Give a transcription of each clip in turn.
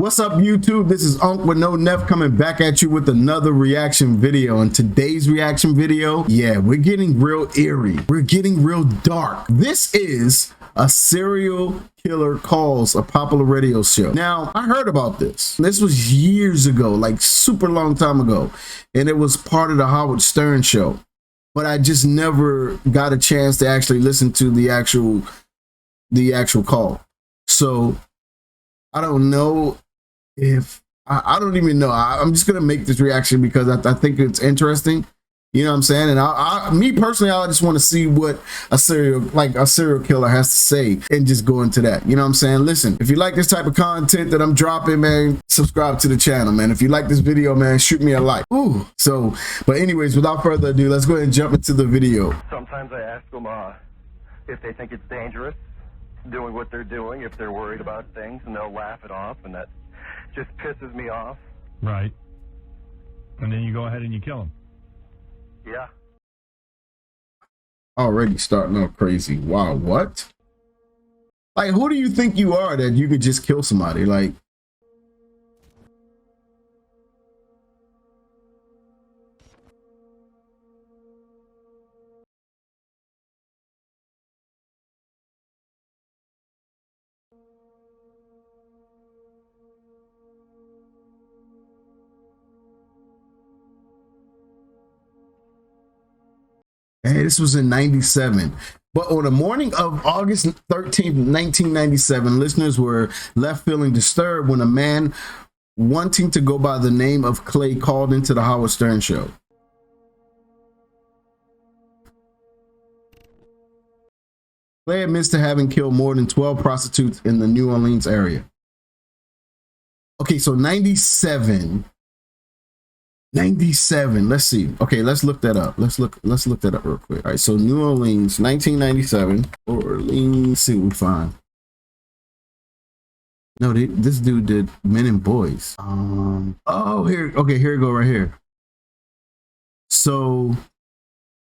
What's up, YouTube? This is Unc with no Neph coming back at you with another reaction video. And today's reaction video, yeah, we're getting real eerie. We're getting real dark. This is a serial killer calls a popular radio show. Now, I heard about this. This was years ago, like super long time ago. And it was part of the Howard Stern show. But I just never got a chance to actually listen to the actual call. So I don't know if I don't even know. I'm just gonna make this reaction because I think it's interesting. You know what I'm saying? And me personally, I just want to see what a serial killer has to say and just go into that. You know what I'm saying? Listen, if you like this type of content that I'm dropping, man, subscribe to the channel, man. If you like this video, man, shoot me a like. Ooh. So, but anyways, without further ado, let's go ahead and jump into the video. Sometimes I ask them if they think it's dangerous doing what they're doing, if they're worried about things, and they'll laugh it off, and that just pisses me off. Right. And then you go ahead and you kill him. Yeah. Already starting off crazy. Wow, what? Like, who do you think you are that you could just kill somebody? Like, hey, this was in 97. But on the morning of August 13th, 1997, listeners were left feeling disturbed when a man wanting to go by the name of Clay called into the Howard Stern show. Clay admits to having killed more than 12 prostitutes in the New Orleans area. Okay, so 97. Let's see. Okay, let's look that up. Let's look that up real quick. All right, so New Orleans, 1997. Orleans, see what we find. No, this dude did Men and Boys. Oh, here. Okay, here we go right here. So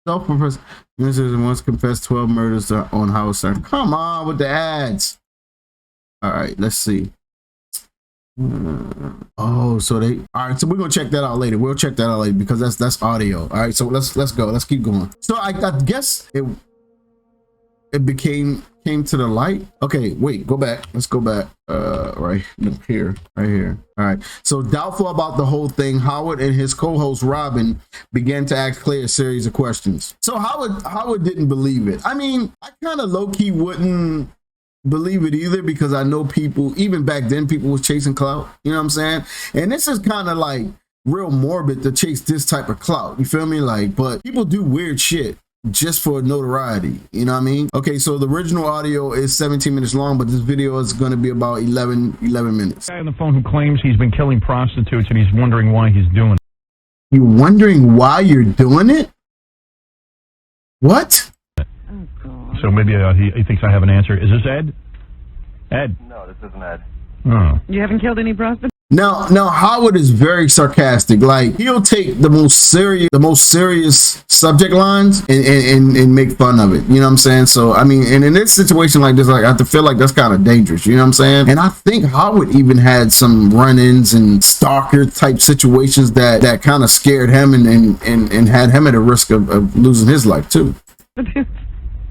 self-professed minister once confessed 12 murders on Howard Stern. Come on with the ads. All right, let's see. Oh, so they all right, so we're gonna check that out later. We'll check that out later because that's audio. All right, so let's go, let's keep going. So I guess it came to the light. Okay, wait, go back, let's go back. Right here. All right, so doubtful about the whole thing, Howard and his co-host Robin began to ask Clay a series of questions. So Howard didn't believe it. I mean, I kind of low-key wouldn't believe it either, because I know people, even back then, people was chasing clout. You know what I'm saying? And this is kind of like real morbid to chase this type of clout. You feel me? Like, but people do weird shit just for notoriety. You know what I mean? Okay, so the original audio is 17 minutes long, but this video is going to be about 11 minutes. Guy on the phone who claims he's been killing prostitutes and he's wondering why he's doing it. You wondering why you're doing it? What? So maybe he thinks I have an answer. Is this Ed? Ed? No, this isn't Ed. Oh. You haven't killed any prostitutes? Now Howard is very sarcastic. Like, he'll take the most serious subject lines and make fun of it. You know what I'm saying? So I mean, and in this situation like this, like, I have to feel like that's kind of dangerous. You know what I'm saying? And I think Howard even had some run-ins and stalker type situations that kind of scared him and had him at a risk of losing his life too.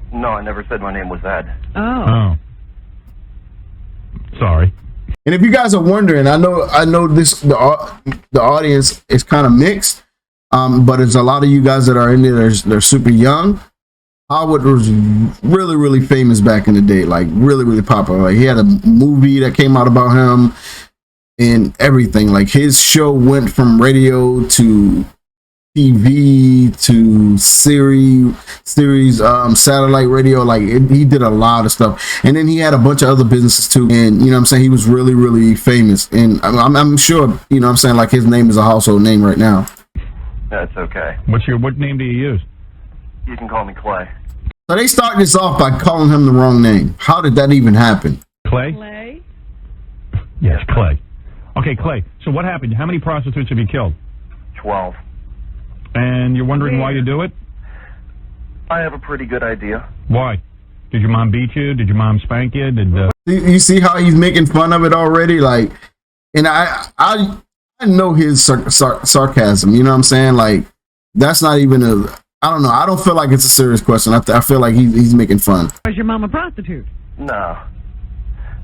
No, I never said my name was Ed. Oh. Sorry. And if you guys are wondering, I know this the audience is kind of mixed, but there's a lot of you guys that are in there. They're super young. Howard was really famous back in the day, like really popular. Like, he had a movie that came out about him and everything. Like, his show went from radio to TV to series, satellite radio. Like, he did a lot of stuff, and then he had a bunch of other businesses too. And you know what I'm saying, he was really famous, and I'm sure, you know what I'm saying, like, his name is a household name right now. That's okay. What name do you use? You can call me Clay. So they start this off by calling him the wrong name. How did that even happen? Clay? Clay? Yes, Clay. Okay, Clay. So what happened? How many prostitutes have you killed? 12. And you're wondering why you do it? I have a pretty good idea. Why? Did your mom beat you? Did your mom spank you? You And I know his sarcasm. You know what I'm saying? Like, that's not even I don't know. I don't feel like it's a serious question. I feel like he's making fun. Was your mom a prostitute? No.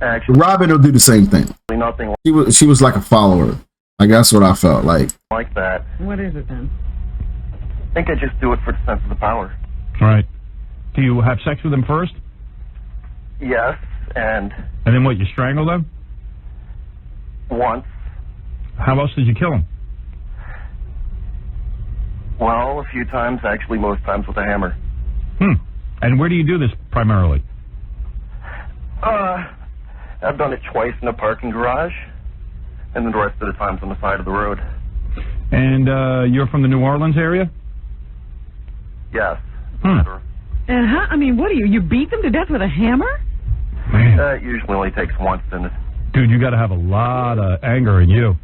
Actually, Robin will do the same thing. nothing She was like a follower. Like, that's what I felt like. like that. What is it then? I think I just do it for the sense of the power. Right. Do you have sex with them first? Yes, and And then what, you strangle them? once. How else did you kill them? Well, a few times, actually most times with a hammer. And where do you do this primarily? I've done it twice in a parking garage, and then the rest of the times on the side of the road. And you're from the New Orleans area? Yes. And how? I mean, what do you beat them to death with a hammer? Man. It usually only takes once, and Dude, you got to have a lot of anger in you.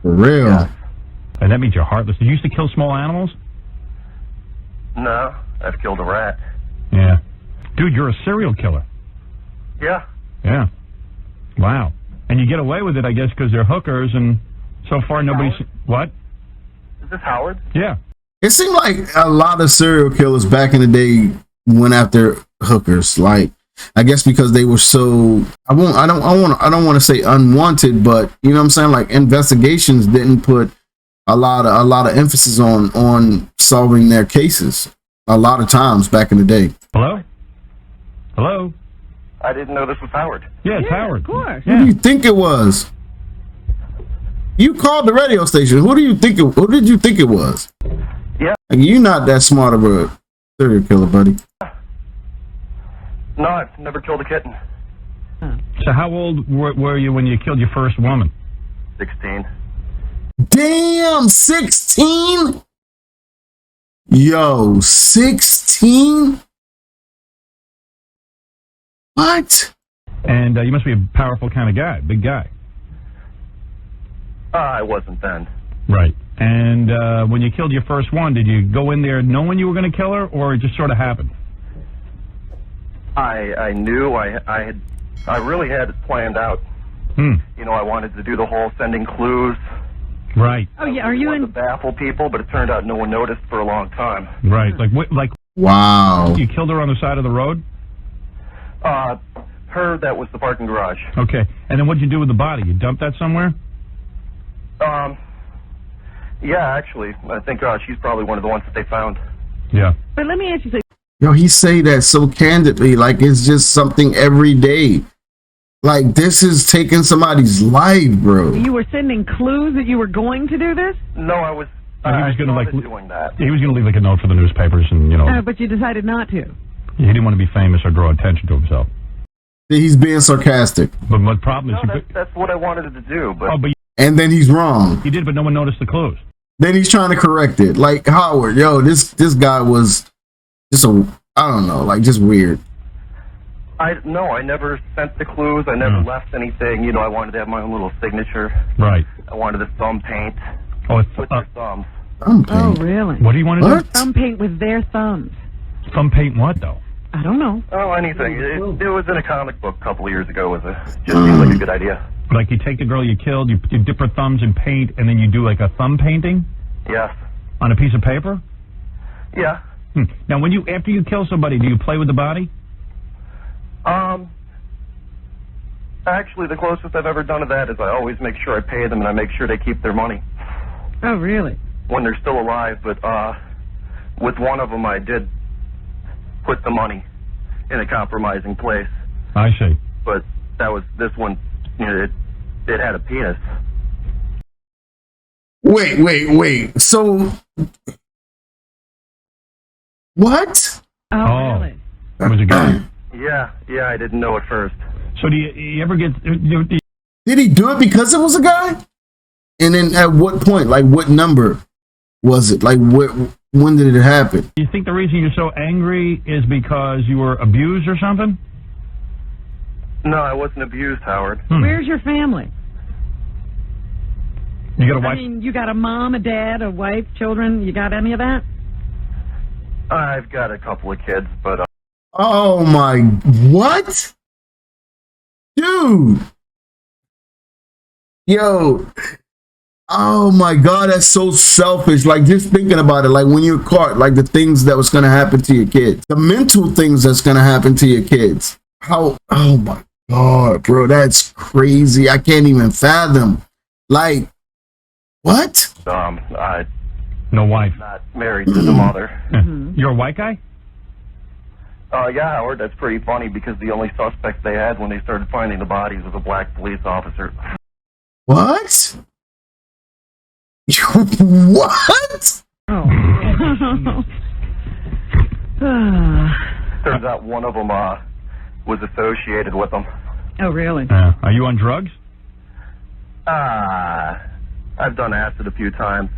For real. yeah. And that means you're heartless. Did you used to kill small animals? No, I've killed a rat. Yeah. Dude, you're a serial killer. Yeah. Yeah. Wow. And you get away with it, I guess, because they're hookers, and so far nobody's... What? Is this Howard? Yeah. It seemed like a lot of serial killers back in the day went after hookers. Like, I guess because they were so, I don't want to say unwanted, but you know what I'm saying? Like, investigations didn't put a lot of emphasis on solving their cases a lot of times back in the day. Hello? Hello? I didn't know this was Howard. Yeah, it's Howard. Of course. Who do you think it was? You called the radio station. Who did you think it was? Yeah. Like, you're not that smart of a serial killer, buddy. No, I've never killed a kitten. So how old were you when you killed your first woman? 16. Damn, 16? Yo, 16? What? And you must be a powerful kind of guy, big guy. I wasn't then. Right. And when you killed your first one, did you go in there knowing you were going to kill her, or it just sort of happened? I knew I really had it planned out. You know, I wanted to do the whole sending clues. Right. Oh yeah, are you to in? baffle people, but it turned out no one noticed for a long time. Right. Like Wow. you killed her on the side of the road? Her, that was the parking garage. Okay. And then what'd you do with the body? You dumped that somewhere? Yeah, actually, I think she's probably one of the ones that they found. Yeah. But let me ask you something. Yo, he say that so candidly, like it's just something every day. Like, this is taking somebody's life, bro. You were sending clues that you were going to do this? No, I was. He was going to started doing that. He was going to leave like a note for the newspapers, and you know, But you decided not to. he didn't want to be famous or draw attention to himself. He's being sarcastic. But my problem is, No, that's what I wanted to do, but And then he's wrong. he did, but no one noticed the clues. Then he's trying to correct it. Like, Howard, yo, this guy was just I don't know, like, just weird. I never sent the clues. I never left anything. You know, I wanted to have my own little signature. Right. I wanted a thumb paint Oh, with their thumbs. Thumb Oh, paint. really? what do you want to What? Thumb paint with their thumbs. do? Thumb paint what, though? I don't know. Oh, anything. It was in a comic book a couple of years ago. It just seemed like a good idea. Like you take the girl you killed, you dip her thumbs in paint, and then you do like a thumb painting Yes. on a piece of paper? Yeah. Now, after you kill somebody, do you play with the body? Actually, the closest I've ever done to that is I always make sure I pay them and I make sure they keep their money Oh, really? when they're still alive. But with one of them, I did put the money in a compromising place. I see. But that was this one. You know, it had a penis. Wait. So, what? Oh, really? It was a guy. Yeah, I didn't know at first. So do you ever get... Did he do it because it was a guy? And then at what point? Like, what number was it? Like, when did it happen? Do you think the reason you're so angry is because you were abused or something? No, I wasn't abused, Howard. Where's your family? You got a I wife? mean, you got a mom, a dad, a wife, children. You got any of that? I've got a couple of kids, but Oh my, what? Dude. Yo, oh my God, that's so selfish. Like, just thinking about it, like when you're caught, like the things that was going to happen to your kids, the mental things that's going to happen to your kids. How, oh my God, bro, that's crazy. I can't even fathom. Like, what? No wife. Not married to the mother. You're a white guy? Yeah, Howard, that's pretty funny because the only suspect they had when they started finding the bodies was a black police officer. What? What? Oh. Turns out one of them was associated with them. Oh, really? Are you on drugs? I've done acid a few times.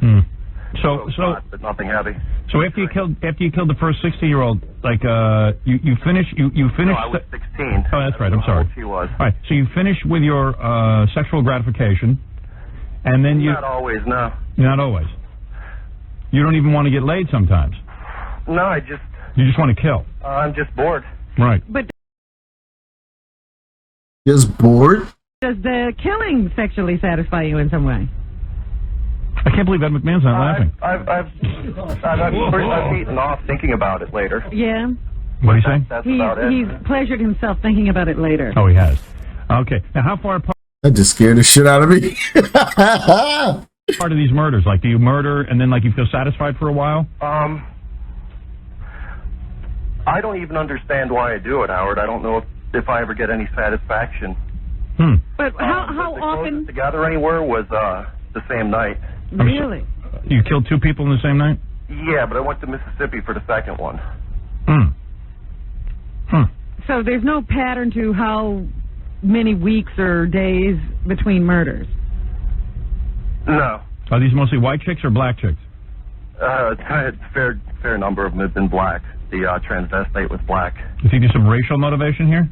So, but nothing heavy. So after you killed the first 60-year-old, like you finished. No, I was 16. Oh, that's right. I'm sorry. She was. All right. So you finished with your sexual gratification, and then you. Not always, no. Not always. You don't even want to get laid sometimes. No, You just want to kill. I'm just bored. Right. But Just bored? does the killing sexually satisfy you in some way? I can't believe Ed McMahon's not laughing. I've eaten off thinking about it later. Yeah. What do you say? That's about it. He's pleasured himself thinking about it later. Oh, he has. Okay. Now, how far apart That just scared the shit out of me. are these murders? Like, do you murder and then, like, you feel satisfied for a while? I don't even understand why I do it, Howard. I don't know if I ever get any satisfaction. But how the often? closest to gather anywhere was the same night. Really? You killed 2 people in the same night? Yeah, but I went to Mississippi for the second one. So there's no pattern to how many weeks or days between murders? No. Are these mostly white chicks or black chicks? A fair number of them have been black. The transvestite was black. You think there's some racial motivation here?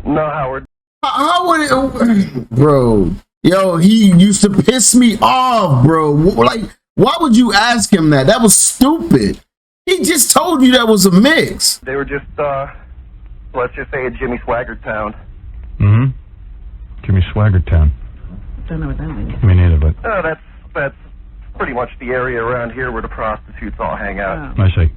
No, Howard. How would it, bro? Yo, he used to piss me off, bro. Like, why would you ask him that? That was stupid. He just told you that was a mix. They were just, let's just say a Jimmy Swaggart town. Jimmy Swaggart Town. Don't know what that means. Me neither, but That's pretty much the area around here where the prostitutes all hang out. I see.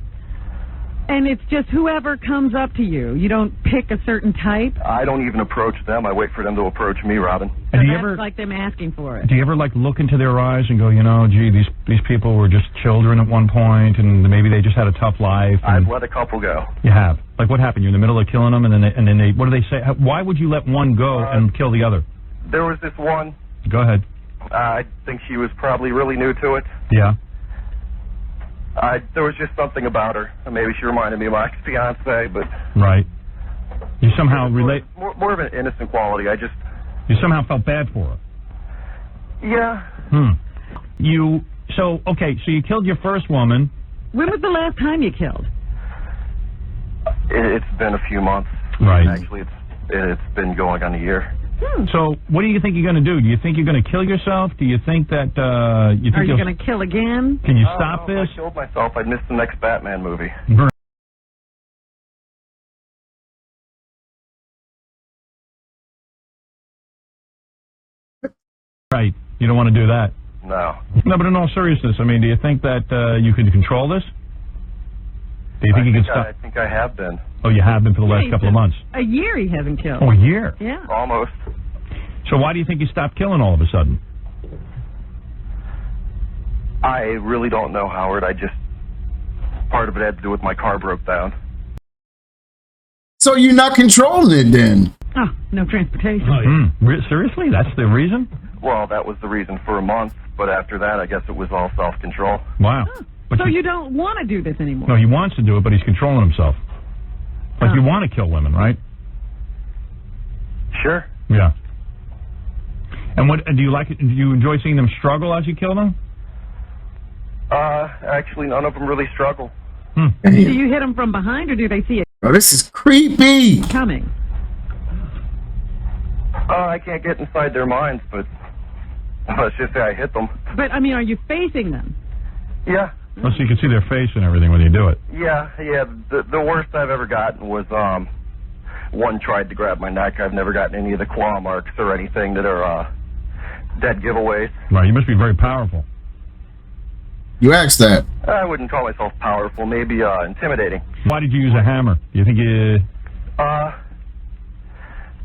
And it's just whoever comes up to you. You don't pick a certain type. I don't even approach them. I wait for them to approach me, Robin. So And do you that's ever like them asking for it. do you ever like look into their eyes and go, you know, gee, these people were just children at one point, and maybe they just had a tough life. And I've let a couple go. you have. Like, what happened? You're in the middle of killing them, and then they what do they say? Why would you let one go and kill the other? There was this one. Go ahead. I think she was probably really new to it. Yeah. There was just something about her. Maybe she reminded me of my ex-fiance, but Right. You somehow relate. more of an innocent quality. You somehow felt bad for her. Yeah. So you killed your first woman. When was the last time you killed? It's been a few months. Right. Actually, it's been going on a year. So what do you think you're going to do? Do you think you're going to kill yourself? Do you think that Are you going to kill again? Can you stop If this? I killed myself, I'd miss the next Batman movie. Right. You don't want to do that. No. No, but in all seriousness, I mean, do you think that you can control this? Do you think you can stop? I think I have been. Oh, you have been for the last couple of months. A year he hasn't killed. Oh, a year. Yeah. Almost. So why do you think you stopped killing all of a sudden? I really don't know, Howard. Part of it had to do with my car broke down. So you're not controlling it then? Oh, no transportation. Seriously? That's the reason? Well, that was the reason for a month, but after that, I guess it was all self-control. Wow. But So you don't want to do this anymore? No, he wants to do it, but he's controlling himself. Like, you want to kill women, right? Sure. Yeah. And what do you like? Do you enjoy seeing them struggle as you kill them? Actually, none of them really struggle. Do you hit them from behind, or do they see it Oh, this is creepy. coming? I can't get inside their minds, but let's just say I hit them. But, I mean, are you facing them? Yeah. Oh, so you can see their face and everything when you do it. Yeah. The worst I've ever gotten was one tried to grab my neck. I've never gotten any of the claw marks or anything that are dead giveaways. Right, you must be very powerful. You asked that. I wouldn't call myself powerful, maybe intimidating. Why did you use a hammer? Do you think you...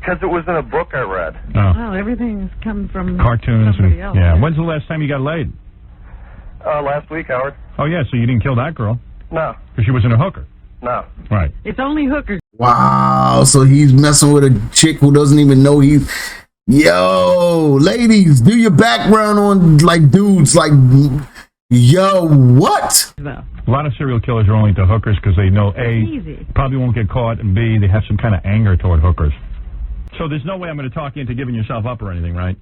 Because it was in a book I read. Oh. Well, everything's come from Cartoons somebody and... else. Yeah. When's the last time you got laid? Last week, Howard. Oh, yeah, so you didn't kill that girl? No. Because she wasn't a hooker? No. Right. It's only hookers. Wow, so he's messing with a chick who doesn't even know he's... Yo, ladies, do your background on, like, dudes, like... Yo, what? Though. A lot of serial killers are only into hookers because they know, A, Easy. probably won't get caught, and B, they have some kind of anger toward hookers. So there's no way I'm going to talk you into giving yourself up or anything, right?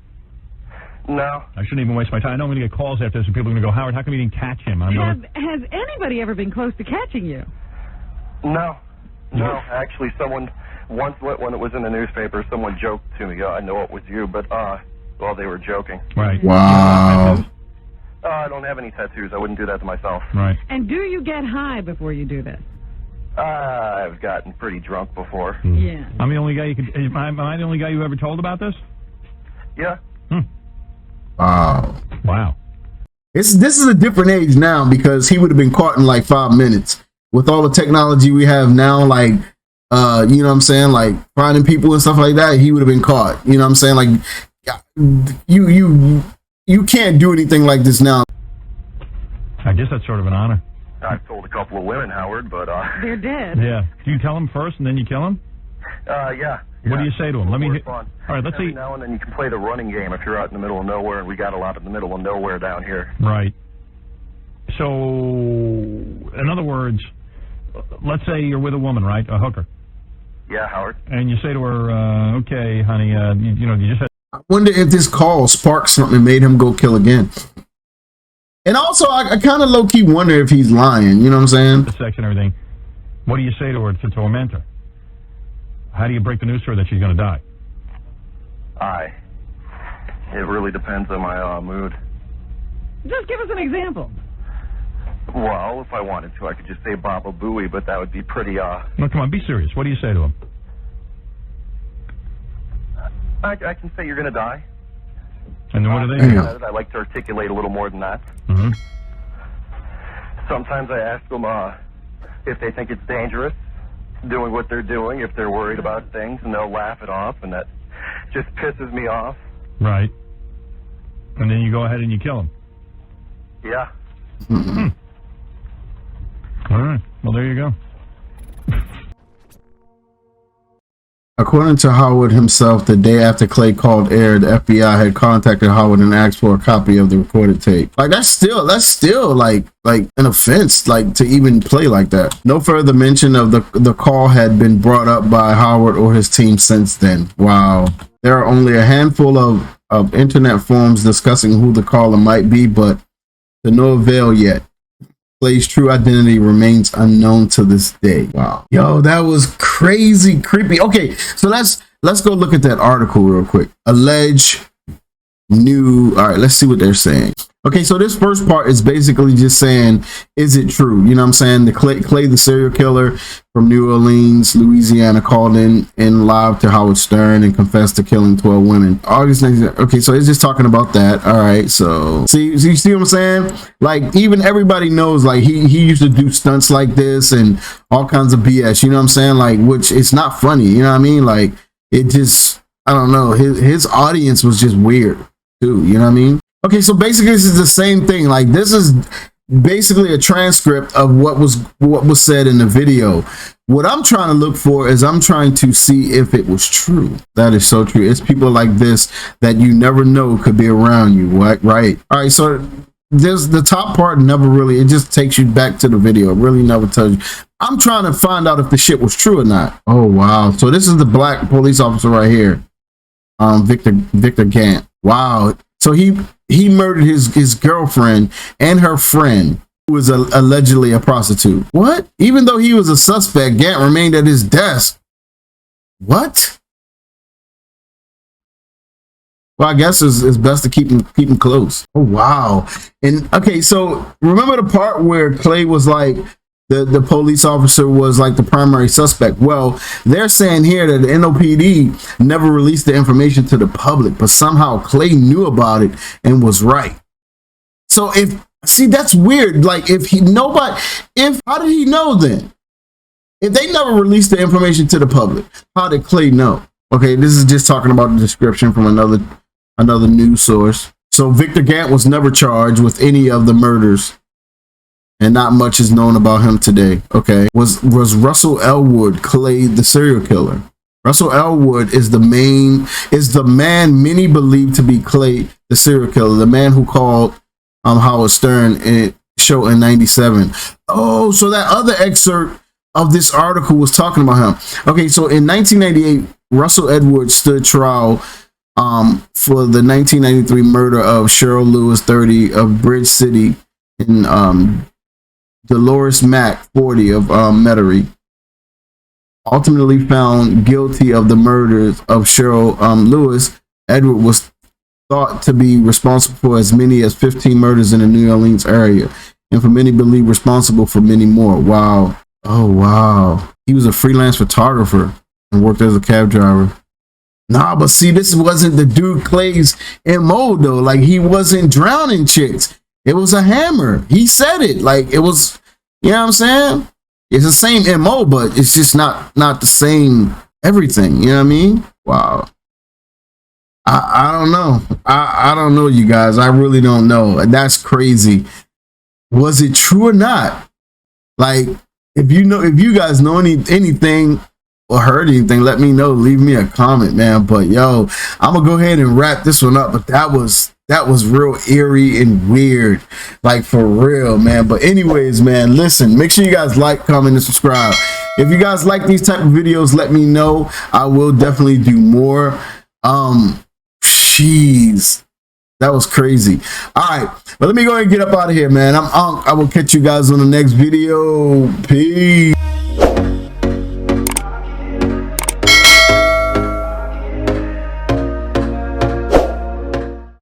No. I shouldn't even waste my time. I know I'm going to get calls after this, and people are going to go, Howard, how come you didn't catch him? Has anybody ever been close to catching you? No. No. Actually, someone once, when it was in the newspaper, someone joked to me, I know it was you, but, well, they were joking. Right. Wow. I don't have any tattoos. I wouldn't do that to myself. Right. And do you get high before you do this? I've gotten pretty drunk before. Yeah. I'm the only guy you could... Am I the only guy you ever told about this? Yeah. Wow. Wow. This is a different age now because he would have been caught in like 5 minutes. With all the technology we have now, like, you know what I'm saying? Like, finding people and stuff like that, he would have been caught. You know what I'm saying? Like, you can't do anything like this now. I guess that's sort of an honor. I've told a couple of women, Howard, but, They're dead. Yeah. Do you tell them first and then you kill them? yeah. What do you say to them? Let me... Fun. All right, let's Every see. now and then you can play the running game if you're out in the middle of nowhere, and we got a lot in the middle of nowhere down here. Right. So, in other words, let's say you're with a woman, right? A hooker. Yeah, Howard. And you say to her, okay, honey, you know, you just had... I wonder if this call sparked something and made him go kill again. And also, I kind of low-key wonder if he's lying. You know what I'm saying? the sex and everything. What do you say to her to torment her? How do you break the news to her that she's going to die? It really depends on my mood. Just give us an example. Well, if I wanted to, I could just say Baba Booey, but that would be pretty, No, come on, be serious. What do you say to him? I can say you're going to die. And then what do they do? I like to articulate a little more than that. Mm-hmm. Sometimes I ask them if they think it's dangerous, doing what they're doing, if they're worried about things, and they'll laugh it off, and that just pisses me off. Right. And then you go ahead and you kill him. Yeah. Hmm. All right. Well, there you go. According to Howard himself, the day after Clay called Air, the FBI had contacted Howard and asked for a copy of the recorded tape. Like that's still like an offense, like to even play like that. No further mention of the call had been brought up by Howard or his team since then. Wow. There are only a handful of internet forums discussing who the caller might be, but to no avail yet. Clay's true identity remains unknown to this day. Wow. Yo, that was crazy creepy. Okay, so let's go look at that article real quick. Alleged new. All right, let's see what they're saying. Okay, so this first part is basically just saying, is it true? You know what I'm saying? The Clay, the serial killer from New Orleans, Louisiana, called in live to Howard Stern and confessed to killing 12 women. August 19th. Okay, so it's just talking about that. All right, so see what I'm saying? Like, even everybody knows, like, he used to do stunts like this and all kinds of BS. You know what I'm saying? Like, which it's not funny. You know what I mean? Like, it just, I don't know. His audience was just weird too. You know what I mean? Okay, so basically this is the same thing. Like, this is basically a transcript of what was said in the video. What I'm trying to look for is I'm trying to see if it was true. That is so true. It's people like this that you never know could be around you. Right? All right, so there's the top part never really, it just takes you back to the video. It really never tells you. I'm trying to find out if the shit was true or not. Oh, wow. So this is the black police officer right here. Victor Gant. Wow. So he murdered his girlfriend and her friend, who was allegedly a prostitute. What? Even though he was a suspect, Gant remained at his desk. What? Well, I guess it's best to keep him close. Oh, wow. And okay, so remember the part where Clay was like, the police officer was like the primary suspect. Well, they're saying here that the NOPD never released the information to the public, but somehow Clay knew about it and was right. So that's weird. Like how did he know then? If they never released the information to the public, how did Clay know? Okay, this is just talking about the description from another news source. So Victor Gant was never charged with any of the murders, and not much is known about him today. Okay, was Russell Elwood Clay the serial killer? Russell Elwood is the man many believe to be Clay the serial killer, the man who called Howard Stern in show in '97. Oh, so that other excerpt of this article was talking about him. Okay, so in 1998, Russell Elwood stood trial for the 1993 murder of Cheryl Lewis, 30, of Bridge City, and Dolores Mack, 40, of Metairie. Ultimately found guilty of the murders of Cheryl Lewis, Edward was thought to be responsible for as many as 15 murders in the New Orleans area, and for many believed responsible for many more. Wow. Oh, wow. He was a freelance photographer and worked as a cab driver. Nah, but see, this wasn't the dude Clay's MO, though. Like, he wasn't drowning chicks. It was a hammer. He said it. Like, it was, you know what I'm saying? It's the same MO, but it's just not the same everything. You know what I mean? Wow. I don't know. I don't know, you guys. I really don't know. That's crazy. Was it true or not? Like, if you guys know anything or heard anything, let me know. Leave me a comment, man. But yo, I'm gonna go ahead and wrap this one up. But that was real eerie and weird, like for real, man. But anyways, man, listen, make sure you guys like, comment, and subscribe. If you guys like these type of videos, let me know. I will definitely do more. Jeez, that was crazy. All right, but let me go ahead and get up out of here, man. I'm Unc. I will catch you guys on the next video. Peace.